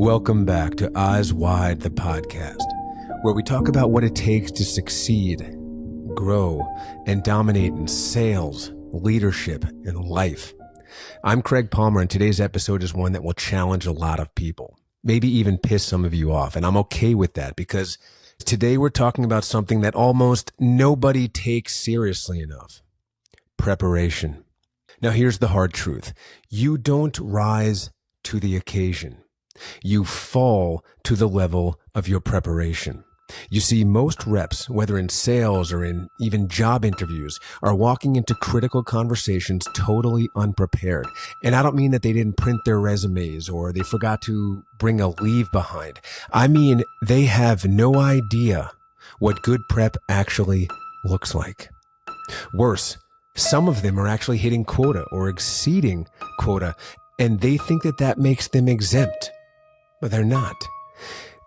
Welcome back to Eyes Wide, the podcast, where we talk about what it takes to succeed, grow, and dominate in sales, leadership, and life. I'm Craig Palmer, and today's episode is one that will challenge a lot of people, maybe even piss some of you off, and I'm okay with that because today we're talking about something that almost nobody takes seriously enough: preparation. Now, here's the hard truth. You don't rise to the occasion. You fall to the level of your preparation. You see, most reps, whether in sales or in even job interviews, are walking into critical conversations totally unprepared. And I don't mean that they didn't print their resumes or they forgot to bring a leave behind. I mean, they have no idea what good prep actually looks like. Worse, some of them are actually hitting quota or exceeding quota, and they think that that makes them exempt. But they're not.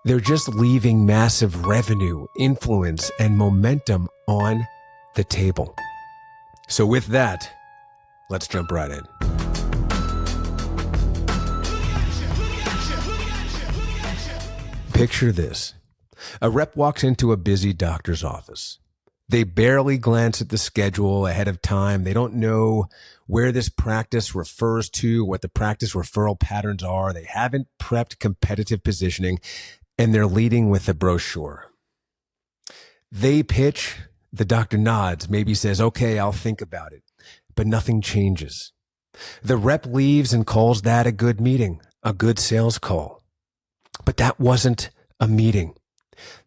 They're just leaving massive revenue, influence, and momentum on the table. So with that, let's jump right in. Picture this. A rep walks into a busy doctor's office. They barely glance at the schedule ahead of time. They don't know where this practice refers to, what the practice referral patterns are. They haven't prepped competitive positioning, and they're leading with a brochure. They pitch, the doctor nods, maybe says, okay, I'll think about it, but nothing changes. The rep leaves and calls that a good meeting, a good sales call. But that wasn't a meeting.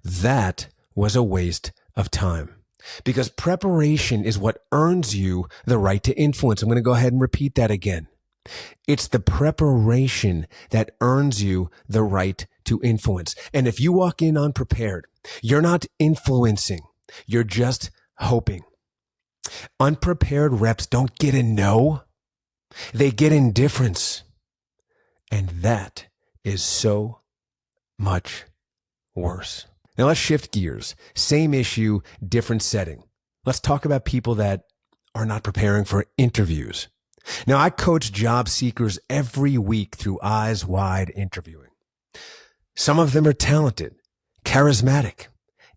That was a waste of time. Because preparation is what earns you the right to influence. I'm going to go ahead and repeat that again. It's the preparation that earns you the right to influence. And if you walk in unprepared, you're not influencing. You're just hoping. Unprepared reps don't get a no. They get indifference. And that is so much worse. Now let's shift gears. Same issue, different setting. Let's talk about people that are not preparing for interviews. Now, I coach job seekers every week through Eyes Wide interviewing. Some of them are talented, charismatic,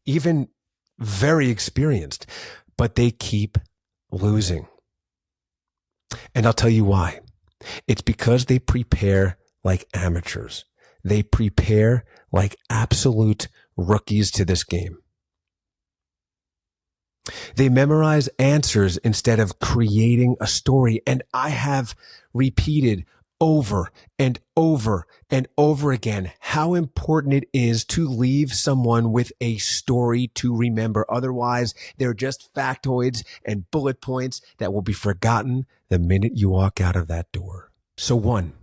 even very experienced, but they keep losing. And I'll tell you why. It's because they prepare like amateurs. They prepare like absolute rookies to this game. They memorize answers instead of creating a story. And I have repeated over and over and over again how important it is to leave someone with a story to remember. Otherwise, they're just factoids and bullet points that will be forgotten the minute you walk out of that door. So one,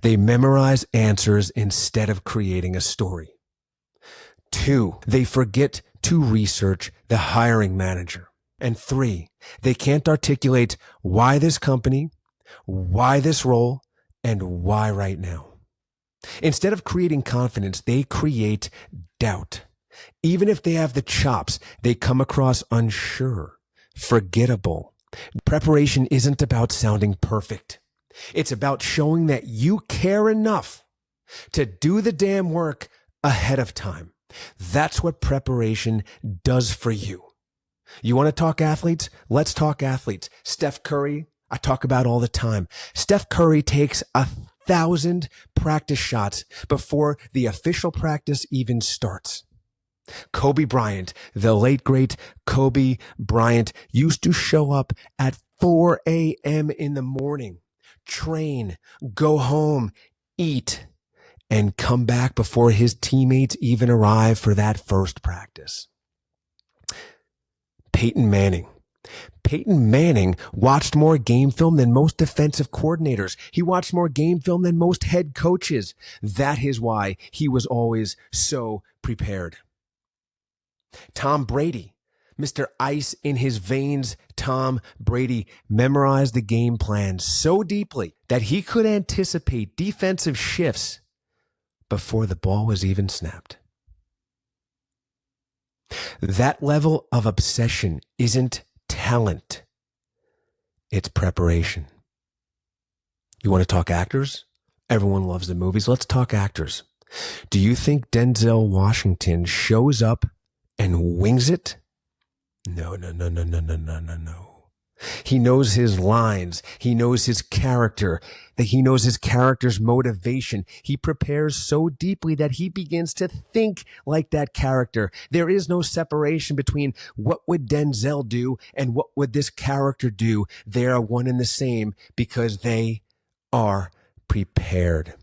they memorize answers instead of creating a story. 2, they forget to research the hiring manager. And 3, they can't articulate why this company, why this role, and why right now. Instead of creating confidence, they create doubt. Even if they have the chops, they come across unsure, forgettable. Preparation isn't about sounding perfect. It's about showing that you care enough to do the damn work ahead of time. That's what preparation does for you. You want to talk athletes? Let's talk athletes. Steph Curry, I talk about all the time. Steph Curry takes 1,000 practice shots before the official practice even starts. Kobe Bryant, the late great Kobe Bryant, used to show up at 4 a.m. in the morning, train, go home, eat, and come back before his teammates even arrive for that first practice. Peyton Manning. Peyton Manning watched more game film than most defensive coordinators. He watched more game film than most head coaches. That is why he was always so prepared. Tom Brady. Mr. Ice in his veins, Tom Brady memorized the game plan so deeply that he could anticipate defensive shifts before the ball was even snapped. That level of obsession isn't talent. It's preparation. You want to talk actors? Everyone loves the movies. Let's talk actors. Do you think Denzel Washington shows up and wings it? No, no, no, no, no, no, no, no, no. He knows his lines. He knows his character. That he knows his character's motivation. He prepares so deeply that he begins to think like that character. There is no separation between what would Denzel do and what would this character do. They are one and the same because they are prepared.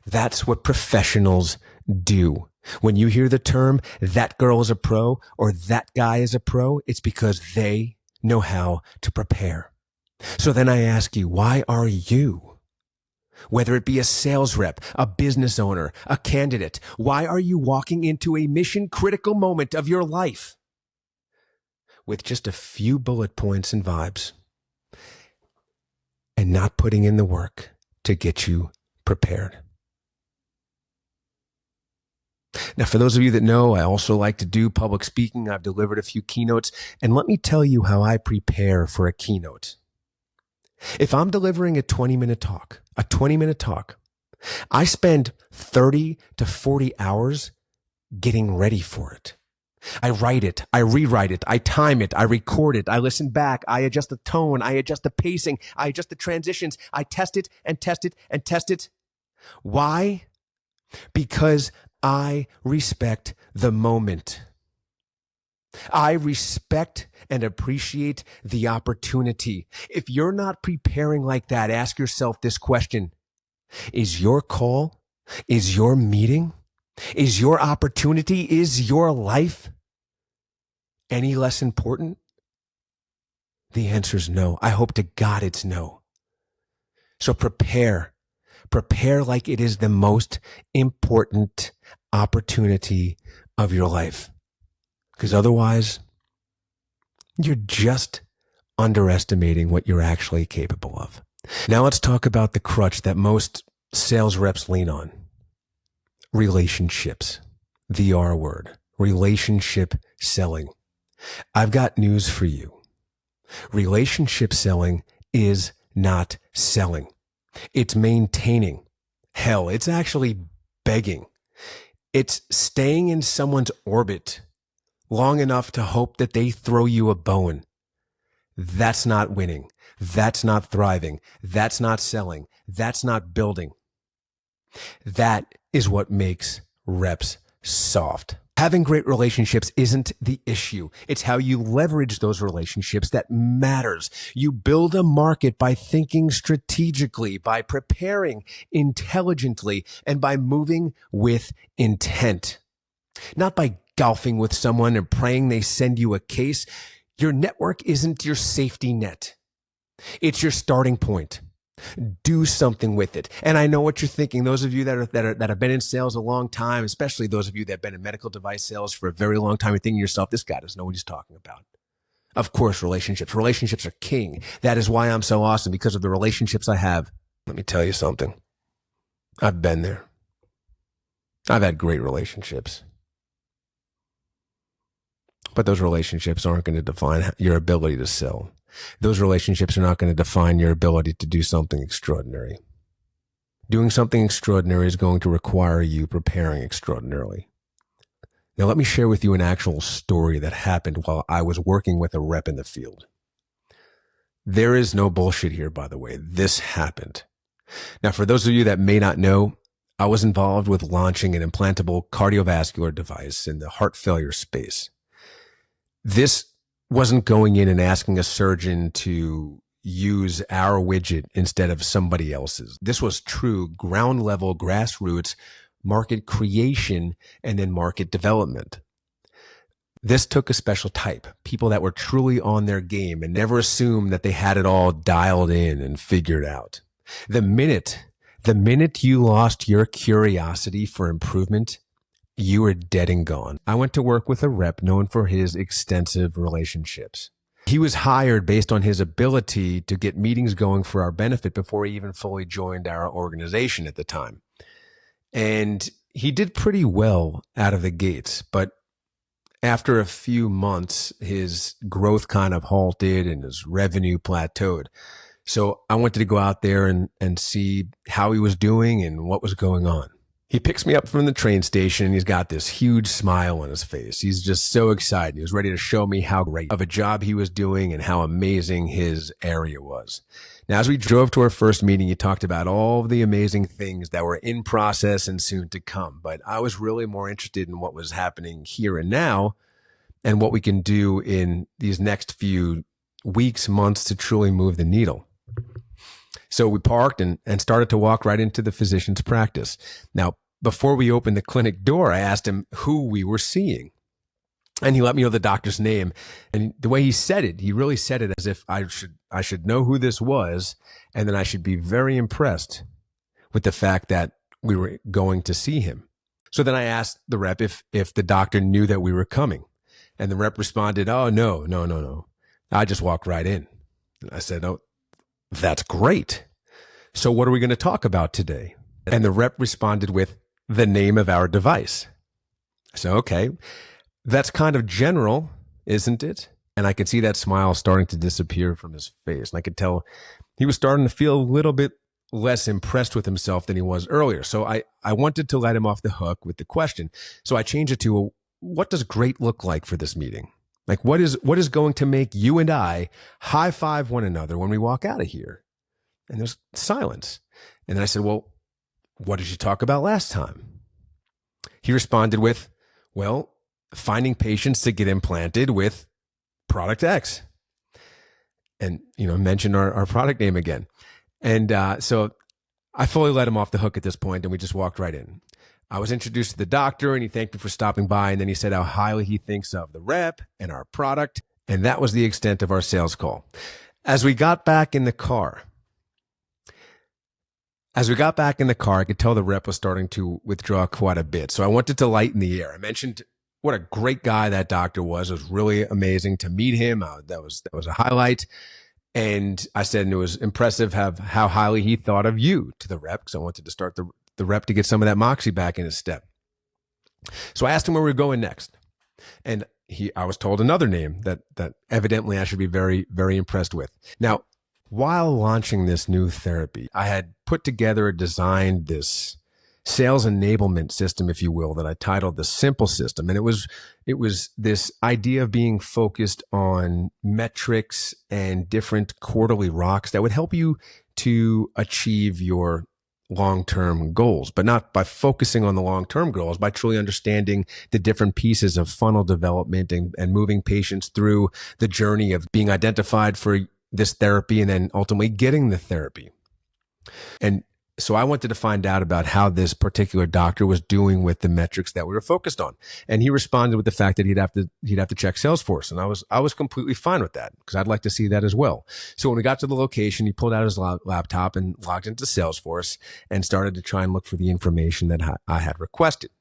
That's what professionals do. When you hear the term, that girl is a pro or that guy is a pro, it's because they know how to prepare. So then I ask you, why are you, whether it be a sales rep, a business owner, a candidate, why are you walking into a mission critical moment of your life with just a few bullet points and vibes and not putting in the work to get you prepared? Now, for those of you that know, I also like to do public speaking. I've delivered a few keynotes, and let me tell you how I prepare for a keynote. If I'm delivering a 20-minute talk, I spend 30 to 40 hours getting ready for it. I write it, I rewrite it, I time it, I record it, I listen back, I adjust the tone, I adjust the pacing, I adjust the transitions, I test it and test it and test it. Why? Because I respect the moment. I respect and appreciate the opportunity. If you're not preparing like that, ask yourself this question. Is your call, is your meeting, is your opportunity, is your life any less important? The answer is no. I hope to God it's no. So prepare. Prepare like it is the most important opportunity of your life. Because otherwise, you're just underestimating what you're actually capable of. Now let's talk about the crutch that most sales reps lean on. Relationships. The R word. Relationship selling. I've got news for you. Relationship selling is not selling. It's maintaining. Hell, it's actually begging. It's staying in someone's orbit long enough to hope that they throw you a bone. That's not winning. That's not thriving. That's not selling. That's not building. That is what makes reps soft. Having great relationships isn't the issue. It's how you leverage those relationships that matters. You build a market by thinking strategically, by preparing intelligently, and by moving with intent. Not by golfing with someone and praying they send you a case. Your network isn't your safety net. It's your starting point. Do something with it. And I know what you're thinking. Those of you that have been in sales a long time, especially those of you that have been in medical device sales for a very long time, you're thinking to yourself, this guy doesn't know what he's talking about. Of course, relationships. Relationships are king. That is why I'm so awesome, because of the relationships I have. Let me tell you something. I've been there. I've had great relationships. But those relationships aren't going to define your ability to sell. Those relationships are not going to define your ability to do something extraordinary. Doing something extraordinary is going to require you preparing extraordinarily. Now, let me share with you an actual story that happened while I was working with a rep in the field. There is no bullshit here, by the way. This happened. Now, for those of you that may not know, I was involved with launching an implantable cardiovascular device in the heart failure space. This wasn't going in and asking a surgeon to use our widget instead of somebody else's. This was true ground level, grassroots market creation and then market development. This took a special type, people that were truly on their game and never assumed that they had it all dialed in and figured out. The minute you lost your curiosity for improvement, you were dead and gone. I went to work with a rep known for his extensive relationships. He was hired based on his ability to get meetings going for our benefit before he even fully joined our organization at the time. And he did pretty well out of the gates, but after a few months, his growth kind of halted and his revenue plateaued. So I wanted to go out there and see how he was doing and what was going on. He picks me up from the train station and he's got this huge smile on his face. He's just so excited. He was ready to show me how great of a job he was doing and how amazing his area was. Now, as we drove to our first meeting, he talked about all of the amazing things that were in process and soon to come. But I was really more interested in what was happening here and now and what we can do in these next few weeks, months to truly move the needle. So we parked and started to walk right into the physician's practice. Now, before we opened the clinic door, I asked him who we were seeing. And he let me know the doctor's name. And the way he said it, he really said it as if I should know who this was. And then I should be very impressed with the fact that we were going to see him. So then I asked the rep if the doctor knew that we were coming. And the rep responded, "Oh, no. I just walked right in." And I said, "Oh, that's great. So what are we going to talk about today?" And the rep responded with the name of our device. So, okay, that's kind of general, isn't it? And I could see that smile starting to disappear from his face. And I could tell he was starting to feel a little bit less impressed with himself than he was earlier. So I wanted to let him off the hook with the question. So I changed it to, what does great look like for this meeting? Like, what is going to make you and I high five one another when we walk out of here? And there's silence. And then I said, "Well, what did you talk about last time?" He responded with, "Well, finding patients to get implanted with product X." And, mentioned our product name again. And so I fully let him off the hook at this point, and we just walked right in. I was introduced to the doctor, and he thanked me for stopping by. And then he said how highly he thinks of the rep and our product. And that was the extent of our sales call. As we got back in the car, I could tell the rep was starting to withdraw quite a bit. So I wanted to lighten the air. I mentioned what a great guy that doctor was. It was really amazing to meet him. That was a highlight. And I said, and it was impressive how highly he thought of you to the rep, because I wanted to start the rep to get some of that moxie back in his step. So I asked him where we were going next. And I was told another name that evidently I should be very, very impressed with. Now, while launching this new therapy, I had put together and designed this sales enablement system, if you will, that I titled the Simple System. And it was this idea of being focused on metrics and different quarterly rocks that would help you to achieve your long-term goals, but not by focusing on the long-term goals, by truly understanding the different pieces of funnel development and moving patients through the journey of being identified for this therapy and then ultimately getting the therapy. And so I wanted to find out about how this particular doctor was doing with the metrics that we were focused on. And he responded with the fact that he'd have to check Salesforce. And I was completely fine with that, because I'd like to see that as well. So when we got to the location, he pulled out his laptop and logged into Salesforce and started to try and look for the information that I had requested.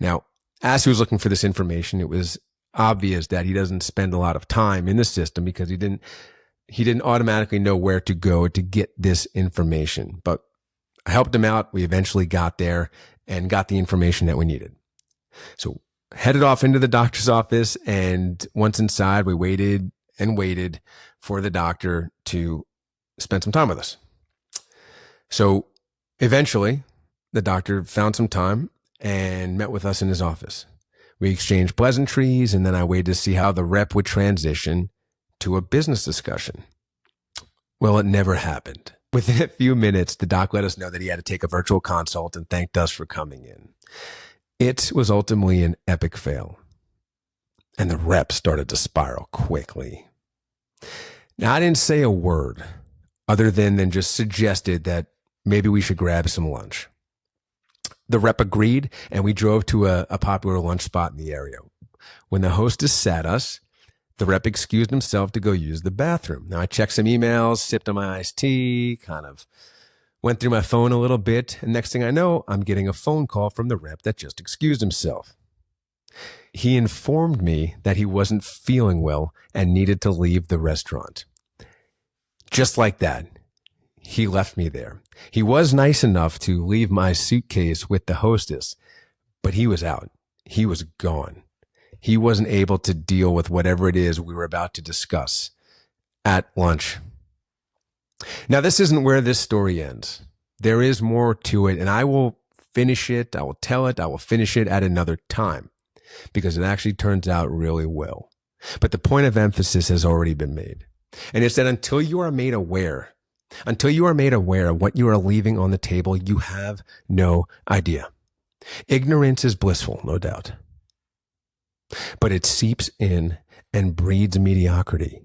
Now, as he was looking for this information, it was obvious that he doesn't spend a lot of time in the system, because he didn't automatically know where to go to get this information. But I helped him out. We eventually got there and got the information that we needed. So headed off into the doctor's office. And once inside, we waited and waited for the doctor to spend some time with us. So eventually the doctor found some time and met with us in his office. We exchanged pleasantries, and then I waited to see how the rep would transition to a business discussion. Well, it never happened. Within a few minutes, the doc let us know that he had to take a virtual consult and thanked us for coming in. It was ultimately an epic fail, and the rep started to spiral quickly. Now, I didn't say a word other than just suggested that maybe we should grab some lunch. The rep agreed, and we drove to a popular lunch spot in the area. When the hostess sat us, the rep excused himself to go use the bathroom. Now, I checked some emails, sipped on my iced tea, kind of went through my phone a little bit. And next thing I know, I'm getting a phone call from the rep that just excused himself. He informed me that he wasn't feeling well and needed to leave the restaurant. Just like that, he left me there. He was nice enough to leave my suitcase with the hostess, but he was out. He was gone. He wasn't able to deal with whatever it is we were about to discuss at lunch. Now, this isn't where this story ends. There is more to it, and I will finish it. I will tell it. I will finish it at another time because it actually turns out really well. But the point of emphasis has already been made. And it's that until you are made aware of what you are leaving on the table, you have no idea. Ignorance is blissful, no doubt. But it seeps in and breeds mediocrity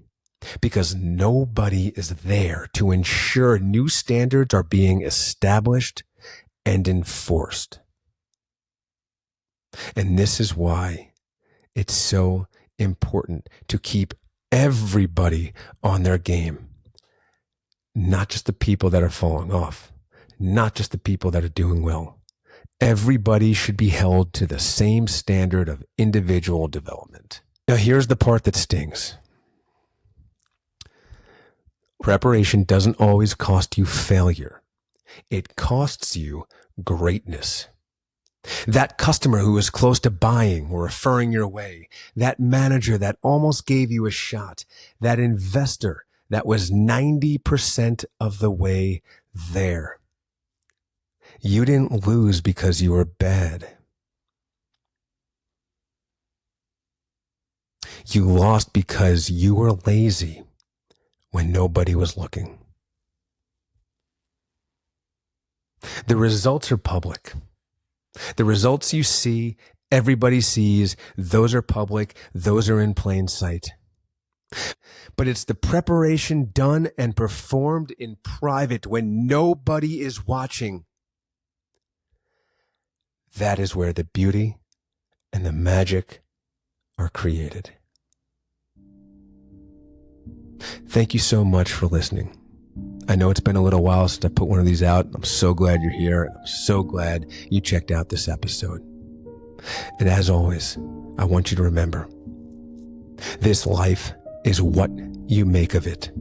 because nobody is there to ensure new standards are being established and enforced. And this is why it's so important to keep everybody on their game. Not just the people that are falling off, not just the people that are doing well. Everybody should be held to the same standard of individual development. Now, here's the part that stings. Preparation doesn't always cost you failure. It costs you greatness. That customer who was close to buying or referring your way, that manager that almost gave you a shot, that investor that was 90% of the way there. You didn't lose because you were bad. You lost because you were lazy when nobody was looking. The results are public. The results you see, everybody sees, those are public, those are in plain sight. But it's the preparation done and performed in private when nobody is watching. That is where the beauty and the magic are created. Thank you so much for listening. I know it's been a little while since I put one of these out. I'm so glad you're here. I'm so glad you checked out this episode. And as always, I want you to remember, this life is what you make of it.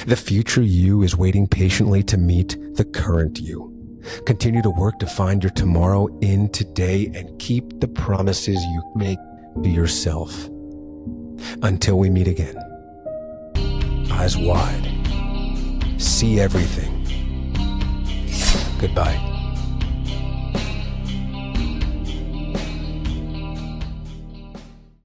The future you is waiting patiently to meet the current you. Continue to work to find your tomorrow in today and keep the promises you make to yourself. Until we meet again, eyes wide, see everything. Goodbye.